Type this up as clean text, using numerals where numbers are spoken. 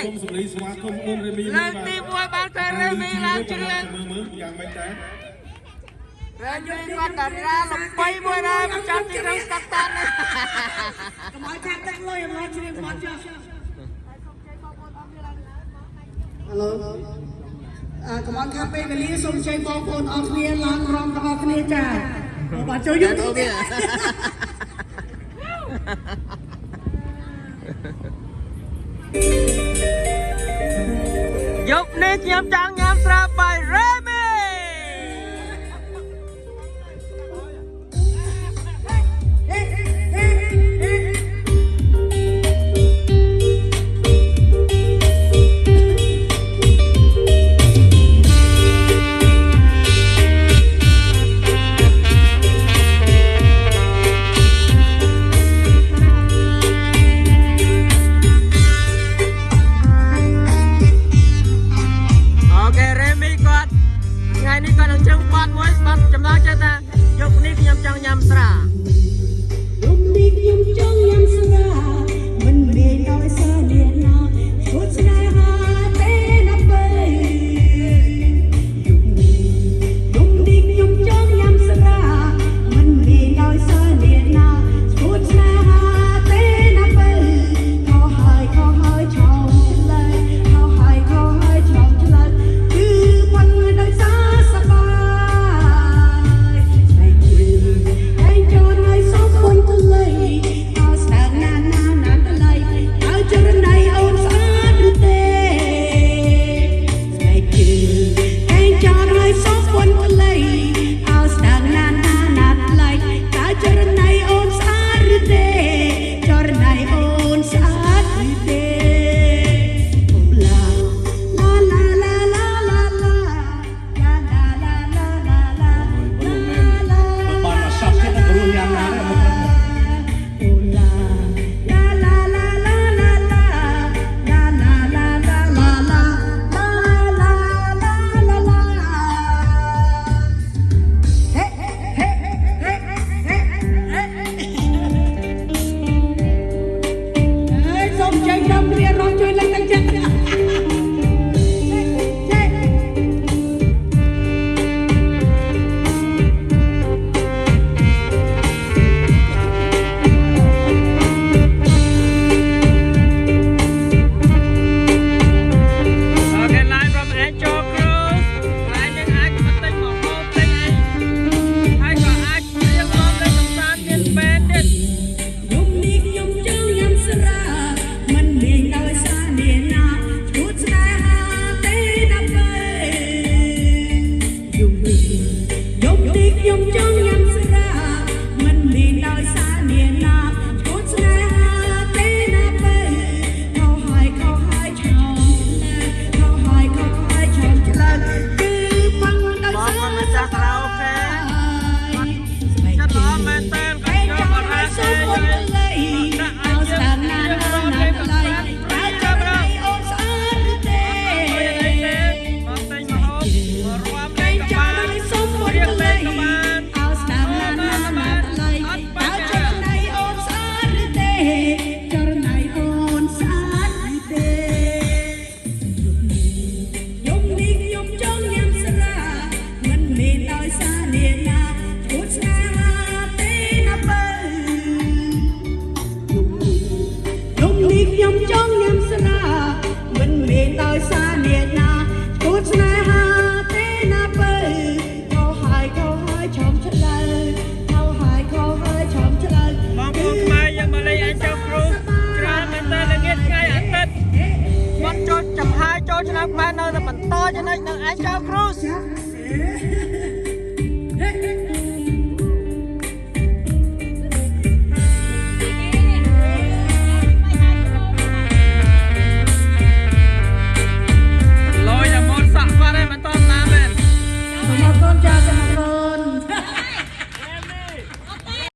ឡើងទី1បានតែរេមីឡើងជ្រៀងយ៉ាងមិនដែររេមីគាត់តារាលំបីមួយដែរមកចាប់ទីក្រុងស្កាត់តាន់កុំឲ្យចាក់ទឹកលុយមកជ្រៀងមកចុះហឡូកុំឲ្យខាប់ពេលវេលាសូមជ័យបងប្អូនអរគ្នាឡើងរំទាំងអស់គ្នាចាបាទជួយយកទៅទៀតយកនេះខ្ញុំចង់ញ៉ាំស្រាបាយរ៉េមីចំហាយចូលឆ្នាំខ្មែរនៅតែបន្តចំណុចនឹងឯងចៅគ្រូ